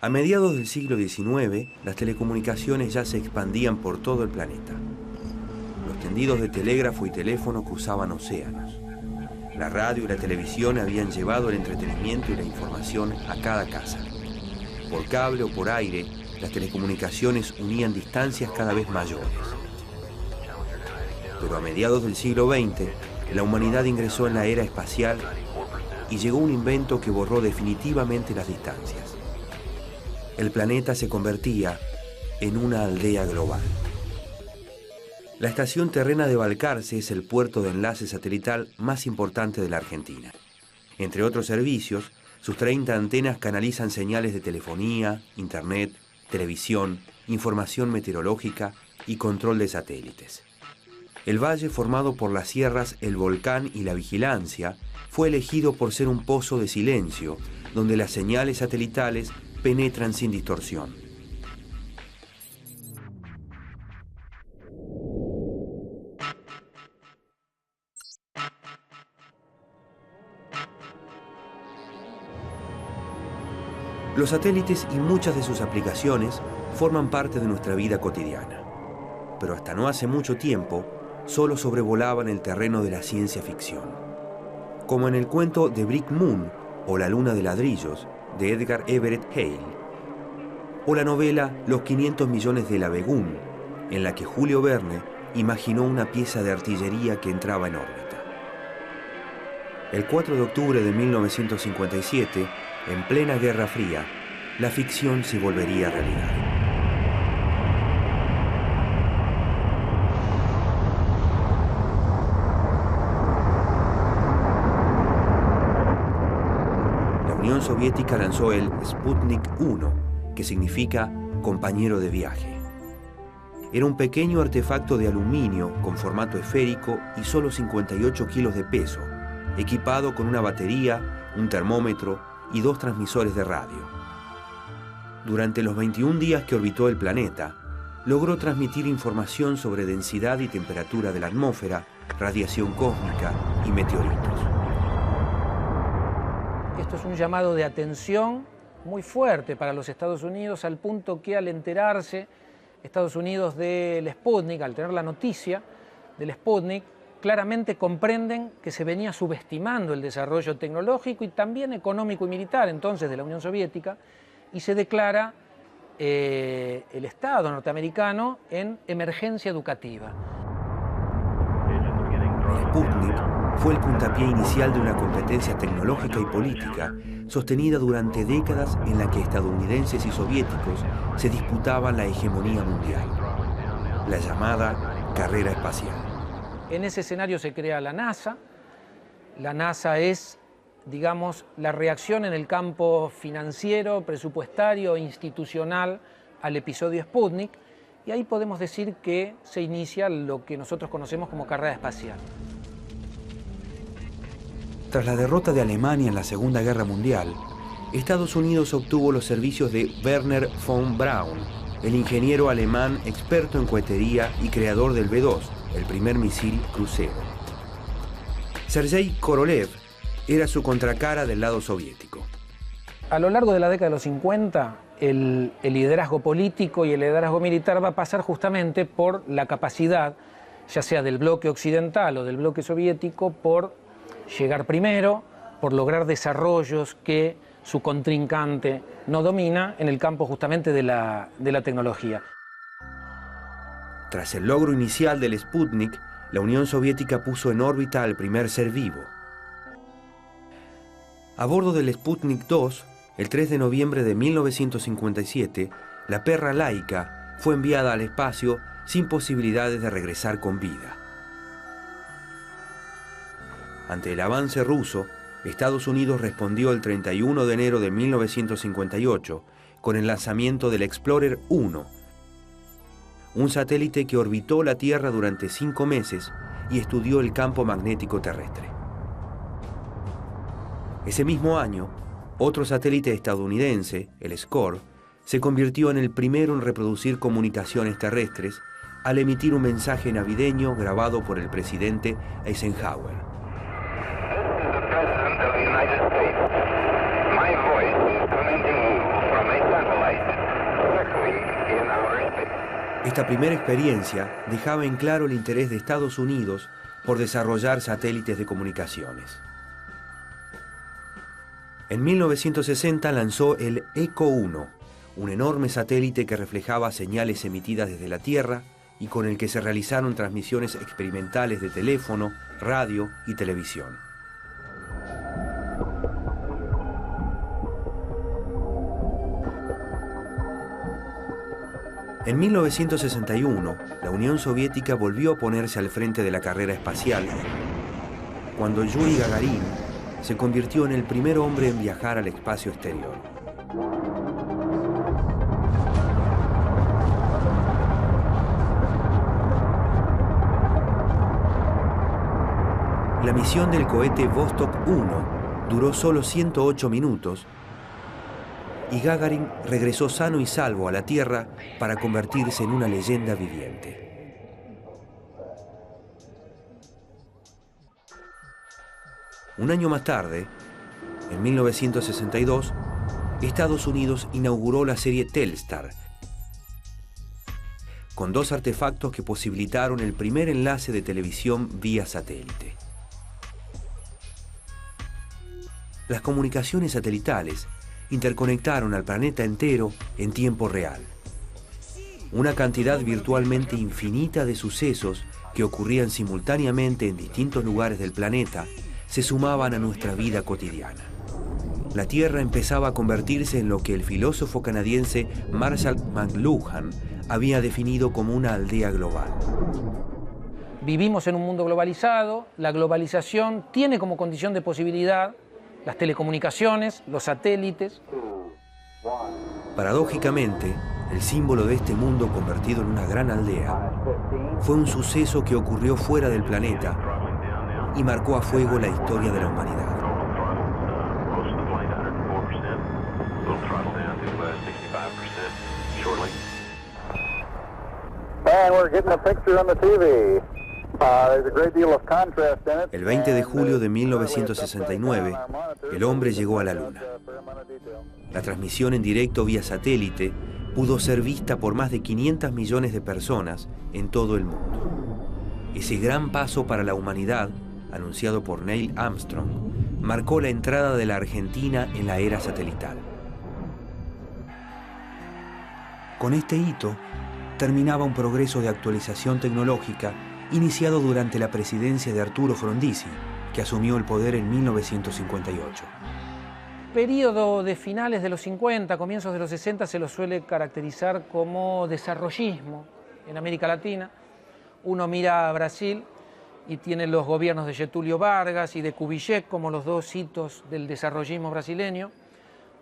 A mediados del siglo XIX, las telecomunicaciones ya se expandían por todo el planeta. Los tendidos de telégrafo y teléfono cruzaban océanos. La radio y la televisión habían llevado el entretenimiento y la información a cada casa. Por cable o por aire, las telecomunicaciones unían distancias cada vez mayores. Pero a mediados del siglo XX, la humanidad ingresó en la era espacial y llegó un invento que borró definitivamente las distancias. El planeta se convertía en una aldea global. La estación terrena de Balcarce es el puerto de enlace satelital más importante de la Argentina. Entre otros servicios, sus 30 antenas canalizan señales de telefonía, internet, televisión, información meteorológica y control de satélites. El valle formado por las sierras El Volcán y La Vigilancia fue elegido por ser un pozo de silencio, donde las señales satelitales penetran sin distorsión. Los satélites y muchas de sus aplicaciones forman parte de nuestra vida cotidiana. Pero hasta no hace mucho tiempo, solo sobrevolaban el terreno de la ciencia ficción. Como en el cuento The Brick Moon o La Luna de Ladrillos, de Edgar Everett Hale, o la novela Los 500 millones de Labegún, en la que Julio Verne imaginó una pieza de artillería que entraba en órbita. El 4 de octubre de 1957, en plena Guerra Fría, la ficción se volvería realidad. La Unión Soviética lanzó el Sputnik 1, que significa compañero de viaje. Era un pequeño artefacto de aluminio con formato esférico y solo 58 kilos de peso, equipado con una batería, un termómetro y 2 transmisores de radio. Durante los 21 días que orbitó el planeta, logró transmitir información sobre densidad y temperatura de la atmósfera, radiación cósmica y meteoritos. Esto es un llamado de atención muy fuerte para los Estados Unidos, al punto que al enterarse Estados Unidos del Sputnik, al tener la noticia del Sputnik, claramente comprenden que se venía subestimando el desarrollo tecnológico y también económico y militar entonces de la Unión Soviética, y se declara el Estado norteamericano en emergencia educativa. El Sputnik fue el puntapié inicial de una competencia tecnológica y política sostenida durante décadas en la que estadounidenses y soviéticos se disputaban la hegemonía mundial, la llamada carrera espacial. En ese escenario se crea la NASA. La NASA es, digamos, la reacción en el campo financiero, presupuestario, institucional al episodio Sputnik, y ahí podemos decir que se inicia lo que nosotros conocemos como carrera espacial. Tras la derrota de Alemania en la Segunda Guerra Mundial, Estados Unidos obtuvo los servicios de Wernher von Braun, el ingeniero alemán experto en cohetería y creador del B-2, el primer misil crucero. Sergei Korolev era su contracara del lado soviético. A lo largo de la década de los 50, el liderazgo político y el liderazgo militar va a pasar justamente por la capacidad, ya sea del bloque occidental o del bloque soviético, por llegar primero, por lograr desarrollos que su contrincante no domina en el campo justamente de la tecnología. Tras el logro inicial del Sputnik, la Unión Soviética puso en órbita al primer ser vivo. A bordo del Sputnik 2, el 3 de noviembre de 1957, la perra Laika fue enviada al espacio sin posibilidades de regresar con vida. Ante el avance ruso, Estados Unidos respondió el 31 de enero de 1958 con el lanzamiento del Explorer 1, un satélite que orbitó la Tierra durante 5 meses y estudió el campo magnético terrestre. Ese mismo año, otro satélite estadounidense, el SCORE, se convirtió en el primero en reproducir comunicaciones terrestres al emitir un mensaje navideño grabado por el presidente Eisenhower. My voice is coming to you from a tunnel Esta primera experiencia dejaba en claro el interés de Estados Unidos por desarrollar satélites de comunicaciones. En 1960 lanzó el ECO 1, un enorme satélite que reflejaba señales emitidas desde la Tierra y con el que se realizaron transmisiones experimentales de teléfono, radio y televisión. En 1961, la Unión Soviética volvió a ponerse al frente de la carrera espacial cuando Yuri Gagarin se convirtió en el primer hombre en viajar al espacio exterior. La misión del cohete Vostok 1 duró solo 108 minutos y Gagarin regresó sano y salvo a la Tierra para convertirse en una leyenda viviente. Un año más tarde, en 1962, Estados Unidos inauguró la serie Telstar, con 2 artefactos que posibilitaron el primer enlace de televisión vía satélite. Las comunicaciones satelitales interconectaron al planeta entero en tiempo real. Una cantidad virtualmente infinita de sucesos que ocurrían simultáneamente en distintos lugares del planeta se sumaban a nuestra vida cotidiana. La Tierra empezaba a convertirse en lo que el filósofo canadiense Marshall McLuhan había definido como una aldea global. Vivimos en un mundo globalizado, la globalización tiene como condición de posibilidad las telecomunicaciones, los satélites. Paradójicamente, el símbolo de este mundo convertido en una gran aldea fue un suceso que ocurrió fuera del planeta y marcó a fuego la historia de la humanidad. And we're getting a picture on the TV. El 20 de julio de 1969, el hombre llegó a la Luna. La transmisión en directo vía satélite pudo ser vista por más de 500 millones de personas en todo el mundo. Ese gran paso para la humanidad, anunciado por Neil Armstrong, marcó la entrada de la Argentina en la era satelital. Con este hito, terminaba un progreso de actualización tecnológica iniciado durante la presidencia de Arturo Frondizi, que asumió el poder en 1958. Período de finales de los 50, comienzos de los 60 se lo suele caracterizar como desarrollismo en América Latina. Uno mira a Brasil y tiene los gobiernos de Getúlio Vargas y de Kubitschek como los 2 hitos del desarrollismo brasileño.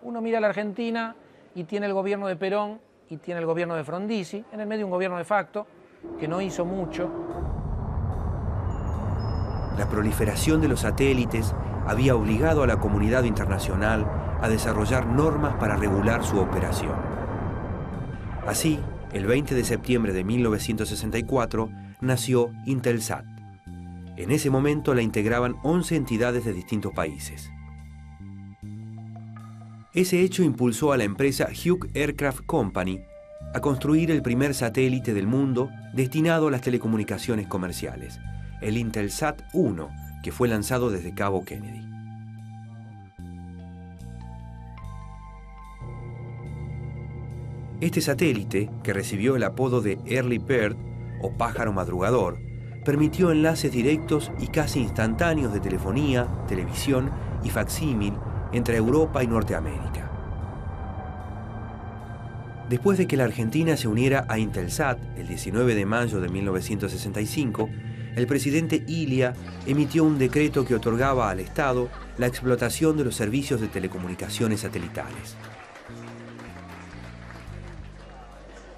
Uno mira a la Argentina y tiene el gobierno de Perón y tiene el gobierno de Frondizi, en el medio un gobierno de facto que no hizo mucho. La proliferación de los satélites había obligado a la comunidad internacional a desarrollar normas para regular su operación. Así, el 20 de septiembre de 1964 nació Intelsat. En ese momento la integraban 11 entidades de distintos países. Ese hecho impulsó a la empresa Hughes Aircraft Company a construir el primer satélite del mundo destinado a las telecomunicaciones comerciales, el Intelsat 1, que fue lanzado desde Cabo Kennedy. Este satélite, que recibió el apodo de Early Bird o pájaro madrugador, permitió enlaces directos y casi instantáneos de telefonía, televisión y facsímil entre Europa y Norteamérica. Después de que la Argentina se uniera a Intelsat el 19 de mayo de 1965, el presidente Ilia emitió un decreto que otorgaba al Estado la explotación de los servicios de telecomunicaciones satelitales.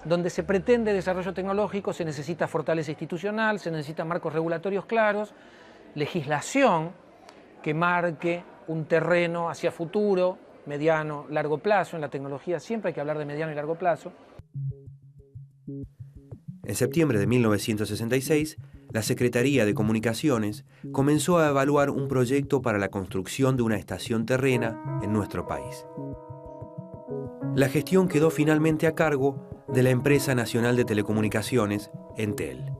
Donde se pretende desarrollo tecnológico se necesita fortaleza institucional, se necesitan marcos regulatorios claros, legislación que marque un terreno hacia futuro, mediano, largo plazo. En la tecnología siempre hay que hablar de mediano y largo plazo. En septiembre de 1966, la Secretaría de Comunicaciones comenzó a evaluar un proyecto para la construcción de una estación terrena en nuestro país. La gestión quedó finalmente a cargo de la empresa nacional de telecomunicaciones, Entel.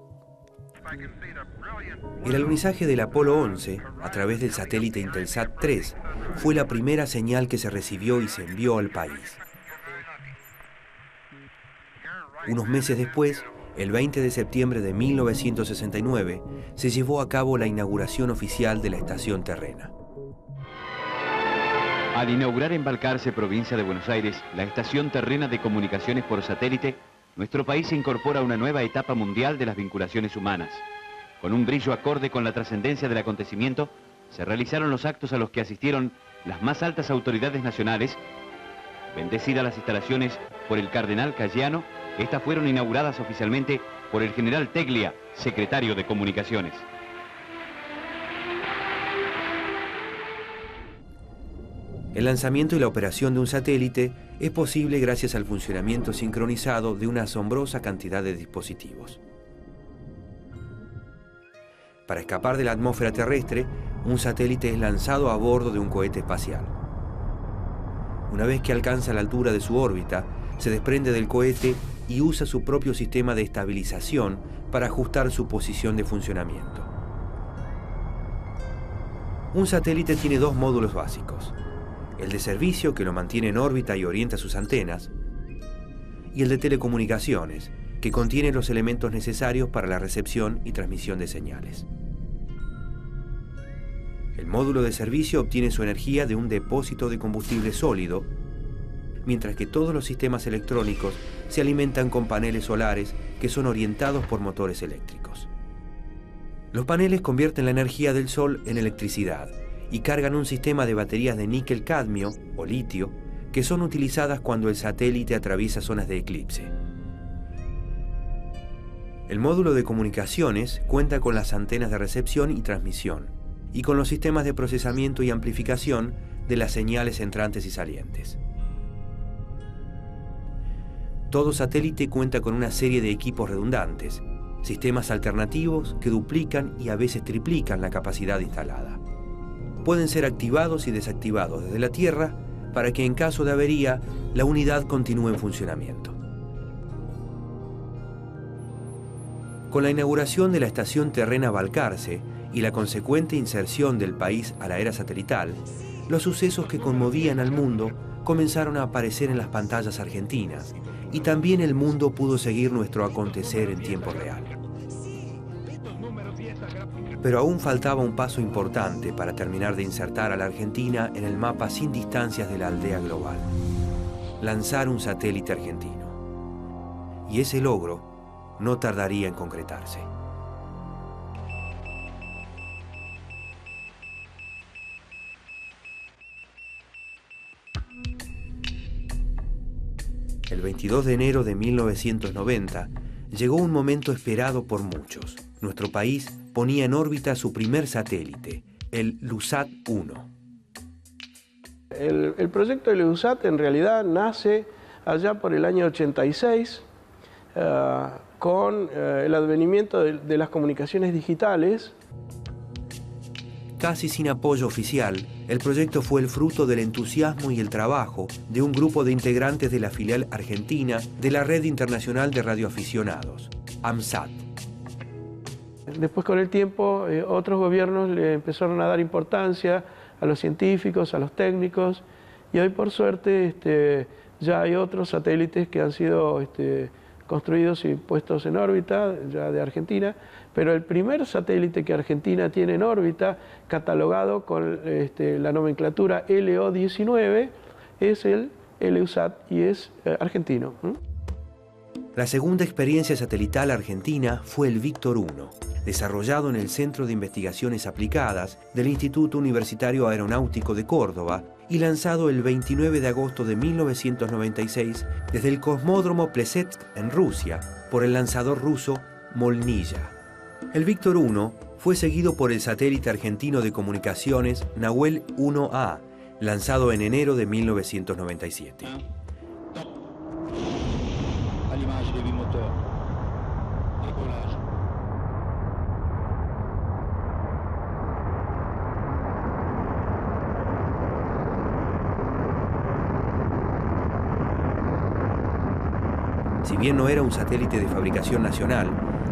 El alunizaje del Apolo 11, a través del satélite Intelsat 3, fue la primera señal que se recibió y se envió al país. Unos meses después, el 20 de septiembre de 1969, se llevó a cabo la inauguración oficial de la estación terrena. Al inaugurar en Balcarce, provincia de Buenos Aires, la estación terrena de comunicaciones por satélite, nuestro país se incorpora a una nueva etapa mundial de las vinculaciones humanas. Con un brillo acorde con la trascendencia del acontecimiento, se realizaron los actos a los que asistieron las más altas autoridades nacionales. Bendecidas las instalaciones por el cardenal Cayano, estas fueron inauguradas oficialmente por el general Teglia, secretario de Comunicaciones. El lanzamiento y la operación de un satélite es posible gracias al funcionamiento sincronizado de una asombrosa cantidad de dispositivos. Para escapar de la atmósfera terrestre, un satélite es lanzado a bordo de un cohete espacial. Una vez que alcanza la altura de su órbita, se desprende del cohete y usa su propio sistema de estabilización para ajustar su posición de funcionamiento. Un satélite tiene dos módulos básicos: el de servicio, que lo mantiene en órbita y orienta sus antenas, y el de telecomunicaciones, que contiene los elementos necesarios para la recepción y transmisión de señales. El módulo de servicio obtiene su energía de un depósito de combustible sólido, mientras que todos los sistemas electrónicos se alimentan con paneles solares que son orientados por motores eléctricos. Los paneles convierten la energía del sol en electricidad y cargan un sistema de baterías de níquel-cadmio o litio que son utilizadas cuando el satélite atraviesa zonas de eclipse. El módulo de comunicaciones cuenta con las antenas de recepción y transmisión y con los sistemas de procesamiento y amplificación de las señales entrantes y salientes. Todo satélite cuenta con una serie de equipos redundantes, sistemas alternativos que duplican y a veces triplican la capacidad instalada. Pueden ser activados y desactivados desde la Tierra para que en caso de avería la unidad continúe en funcionamiento. Con la inauguración de la estación terrena Balcarce y la consecuente inserción del país a la era satelital, los sucesos que conmovían al mundo comenzaron a aparecer en las pantallas argentinas y también el mundo pudo seguir nuestro acontecer en tiempo real. Pero aún faltaba un paso importante para terminar de insertar a la Argentina en el mapa sin distancias de la aldea global: lanzar un satélite argentino. Y ese logro no tardaría en concretarse. El 22 de enero de 1990 llegó un momento esperado por muchos. Nuestro país ponía en órbita su primer satélite, el LUSAT-1. El proyecto del LUSAT en realidad nace allá por el año 86 con el advenimiento de las comunicaciones digitales. Casi sin apoyo oficial, el proyecto fue el fruto del entusiasmo y el trabajo de un grupo de integrantes de la filial argentina de la Red Internacional de Radioaficionados, AMSAT. Después, con el tiempo, otros gobiernos le empezaron a dar importancia a los científicos, a los técnicos, y hoy, por suerte, ya hay otros satélites que han sido construidos y puestos en órbita, ya de Argentina, pero el primer satélite que Argentina tiene en órbita, catalogado con la nomenclatura LO-19, es el LUSAT y es argentino. La segunda experiencia satelital argentina fue el Víctor 1, desarrollado en el Centro de Investigaciones Aplicadas del Instituto Universitario Aeronáutico de Córdoba y lanzado el 29 de agosto de 1996 desde el cosmódromo Plesetsk en Rusia por el lanzador ruso Molnija. El Víctor 1 fue seguido por el satélite argentino de comunicaciones Nahuel 1A, lanzado en enero de 1997. Si bien no era un satélite de fabricación nacional,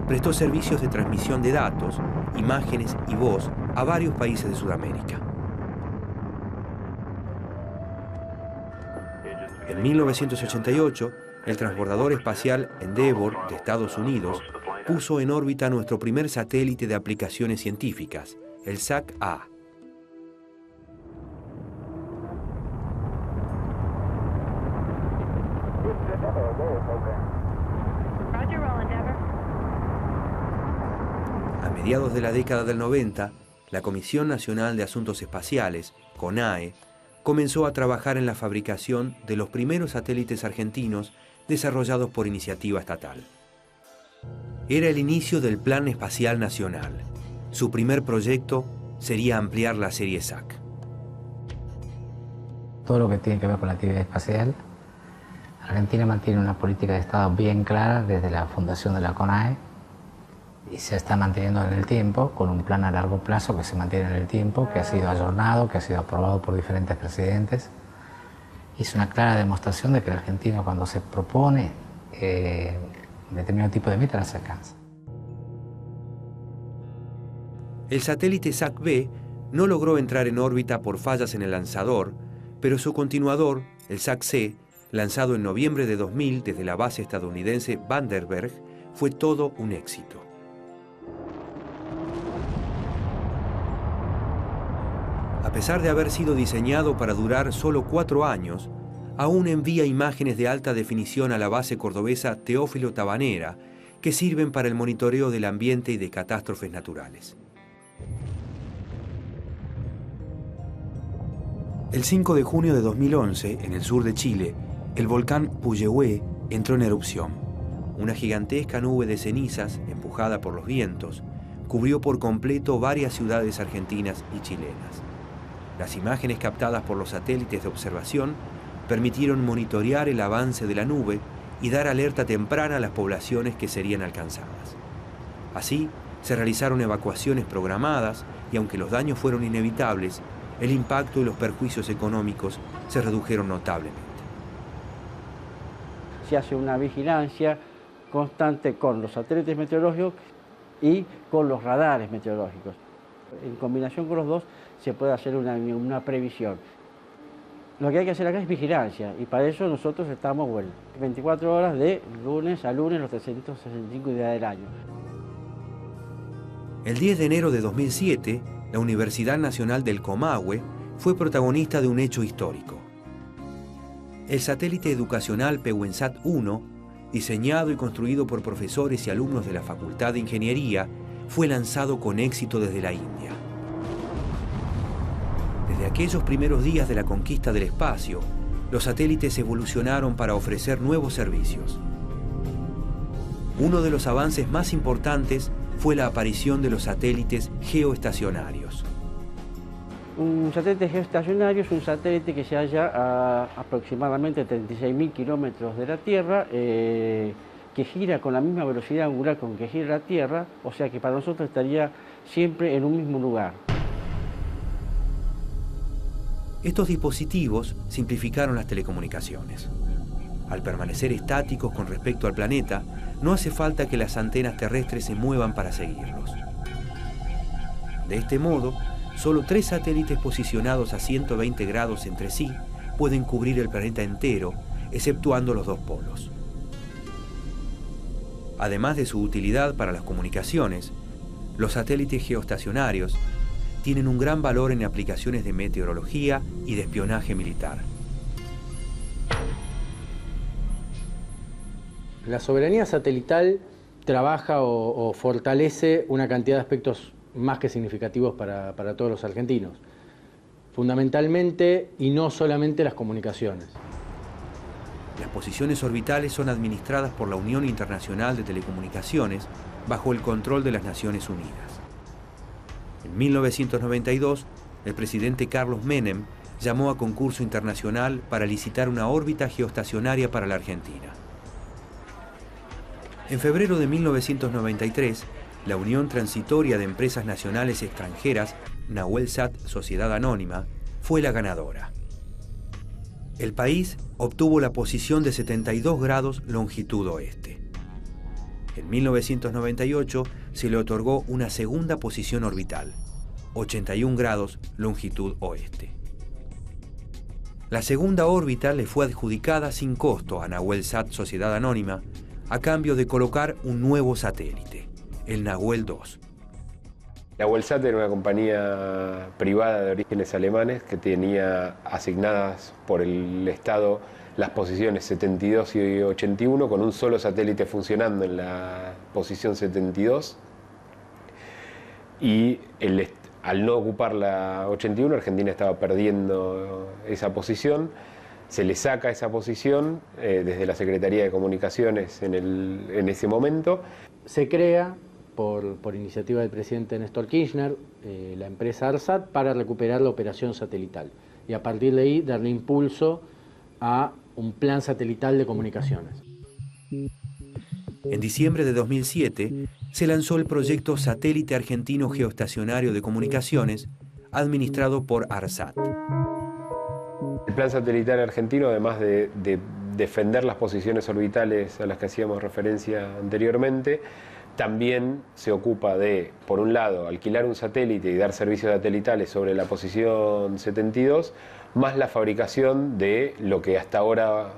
prestó servicios de transmisión de datos, imágenes y voz a varios países de Sudamérica. En 1988, el transbordador espacial Endeavour de Estados Unidos puso en órbita nuestro primer satélite de aplicaciones científicas, el SAC-A. A mediados de la década del 90, la Comisión Nacional de Asuntos Espaciales, CONAE, comenzó a trabajar en la fabricación de los primeros satélites argentinos desarrollados por iniciativa estatal. Era el inicio del Plan Espacial Nacional. Su primer proyecto sería ampliar la serie SAC. Todo lo que tiene que ver con la actividad espacial, Argentina mantiene una política de Estado bien clara desde la fundación de la CONAE y se está manteniendo en el tiempo, con un plan a largo plazo que se mantiene en el tiempo, que ha sido ayornado, que ha sido aprobado por diferentes presidentes. Y es una clara demostración de que el argentino, cuando se propone determinado tipo de meta, las alcanza. El satélite SAC-B no logró entrar en órbita por fallas en el lanzador, pero su continuador, el SAC-C, lanzado en noviembre de 2000 desde la base estadounidense Vandenberg, fue todo un éxito. A pesar de haber sido diseñado para durar solo 4 años, aún envía imágenes de alta definición a la base cordobesa Teófilo Tabanera, que sirven para el monitoreo del ambiente y de catástrofes naturales. El 5 de junio de 2011, en el sur de Chile, el volcán Puyehue entró en erupción. Una gigantesca nube de cenizas, empujada por los vientos, cubrió por completo varias ciudades argentinas y chilenas. Las imágenes captadas por los satélites de observación permitieron monitorear el avance de la nube y dar alerta temprana a las poblaciones que serían alcanzadas. Así, se realizaron evacuaciones programadas y aunque los daños fueron inevitables, el impacto y los perjuicios económicos se redujeron notablemente. Se hace una vigilancia constante con los satélites meteorológicos y con los radares meteorológicos. En combinación con los dos se puede hacer una previsión. Lo que hay que hacer acá es vigilancia y para eso nosotros estamos 24 horas de lunes a lunes los 365 días del año. El 10 de enero de 2007, la Universidad Nacional del Comahue fue protagonista de un hecho histórico. El satélite educacional Pewensat-1, diseñado y construido por profesores y alumnos de la Facultad de Ingeniería, fue lanzado con éxito desde la India. Desde aquellos primeros días de la conquista del espacio, los satélites evolucionaron para ofrecer nuevos servicios. Uno de los avances más importantes fue la aparición de los satélites geoestacionarios. Un satélite geoestacionario es un satélite que se halla a aproximadamente 36.000 kilómetros de la Tierra, que gira con la misma velocidad angular con que gira la Tierra, o sea que para nosotros estaría siempre en un mismo lugar. Estos dispositivos simplificaron las telecomunicaciones. Al permanecer estáticos con respecto al planeta, no hace falta que las antenas terrestres se muevan para seguirlos. De este modo, solo 3 satélites posicionados a 120 grados entre sí pueden cubrir el planeta entero, exceptuando los 2 polos. Además de su utilidad para las comunicaciones, los satélites geoestacionarios tienen un gran valor en aplicaciones de meteorología y de espionaje militar. La soberanía satelital trabaja o fortalece una cantidad de aspectos más que significativos para todos los argentinos. Fundamentalmente, y no solamente las comunicaciones. Las posiciones orbitales son administradas por la Unión Internacional de Telecomunicaciones bajo el control de las Naciones Unidas. En 1992, el presidente Carlos Menem llamó a concurso internacional para licitar una órbita geoestacionaria para la Argentina. En febrero de 1993, la Unión Transitoria de Empresas Nacionales Extranjeras, Nahuelsat Sociedad Anónima, fue la ganadora. El país obtuvo la posición de 72 grados longitud oeste. En 1998 se le otorgó una segunda posición orbital, 81 grados longitud oeste. La segunda órbita le fue adjudicada sin costo a Nahuelsat Sociedad Anónima a cambio de colocar un nuevo satélite, el Nahuel 2. Nahuelsat era una compañía privada de orígenes alemanes que tenía asignadas por el Estado las posiciones 72 y 81 con un solo satélite funcionando en la posición 72 y al no ocupar la 81, Argentina estaba perdiendo esa posición. Se le saca esa posición desde la Secretaría de Comunicaciones en ese momento. Se crea, por iniciativa del presidente Néstor Kirchner, la empresa ARSAT para recuperar la operación satelital y a partir de ahí darle impulso a un plan satelital de comunicaciones. En diciembre de 2007 se lanzó el proyecto Satélite Argentino Geoestacionario de Comunicaciones, administrado por ARSAT. El plan satelital argentino, además de defender las posiciones orbitales a las que hacíamos referencia anteriormente, también se ocupa de, por un lado, alquilar un satélite y dar servicios satelitales sobre la posición 72, más la fabricación de lo que hasta ahora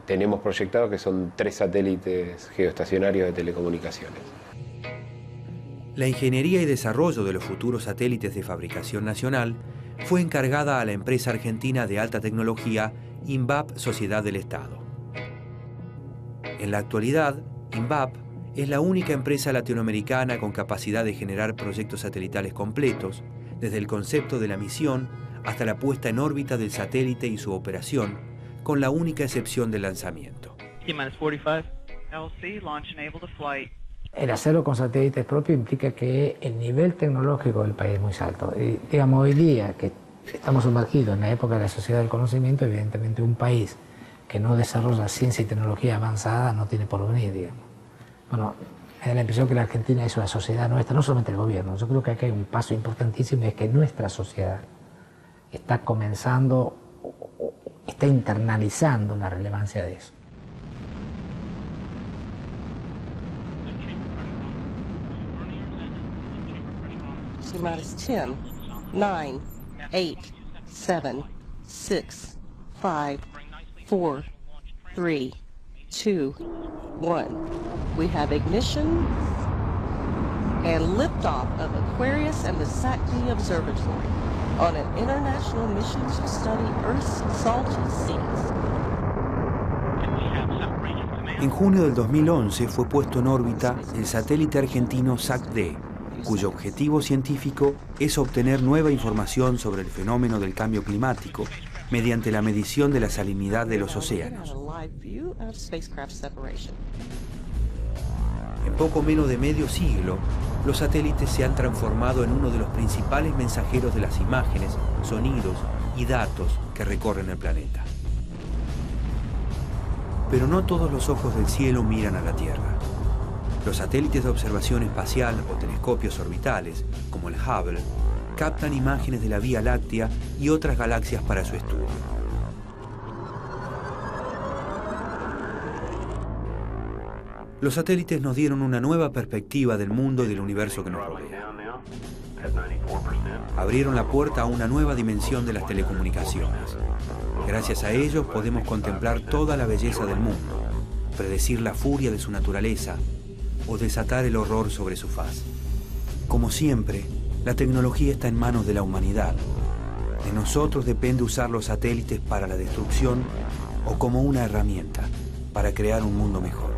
tenemos proyectado, que son 3 satélites geoestacionarios de telecomunicaciones. La ingeniería y desarrollo de los futuros satélites de fabricación nacional fue encargada a la empresa argentina de alta tecnología INVAP Sociedad del Estado. En la actualidad, INVAP es la única empresa latinoamericana con capacidad de generar proyectos satelitales completos, desde el concepto de la misión hasta la puesta en órbita del satélite y su operación, con la única excepción del lanzamiento. El hacerlo con satélites propios implica que el nivel tecnológico del país es muy alto. Y, digamos, hoy día que estamos sumergidos en la época de la sociedad del conocimiento, evidentemente un país que no desarrolla ciencia y tecnología avanzada no tiene porvenir, digamos. Bueno, me da la impresión que la Argentina es una sociedad nuestra, no solamente el gobierno. Yo creo que aquí hay un paso importantísimo y es que nuestra sociedad está comenzando, está internalizando la relevancia de eso. Minus 10, 9, 8, 7, 6, 5, 4, 3, 2, 1. We have ignition and liftoff of Aquarius and the SAC-D Observatory on an international mission to study Earth's salty seas. En junio del 2011 fue puesto en órbita el satélite argentino SAC-D, cuyo objetivo científico es obtener nueva información sobre el fenómeno del cambio climático mediante la medición de la salinidad de los océanos. En poco menos de medio siglo, los satélites se han transformado en uno de los principales mensajeros de las imágenes, sonidos y datos que recorren el planeta. Pero no todos los ojos del cielo miran a la Tierra. Los satélites de observación espacial o telescopios orbitales, como el Hubble, captan imágenes de la Vía Láctea y otras galaxias para su estudio. Los satélites nos dieron una nueva perspectiva del mundo y del universo que nos rodea. Abrieron la puerta a una nueva dimensión de las telecomunicaciones. Gracias a ellos podemos contemplar toda la belleza del mundo, predecir la furia de su naturaleza o desatar el horror sobre su faz. Como siempre, la tecnología está en manos de la humanidad. De nosotros depende usar los satélites para la destrucción o como una herramienta para crear un mundo mejor.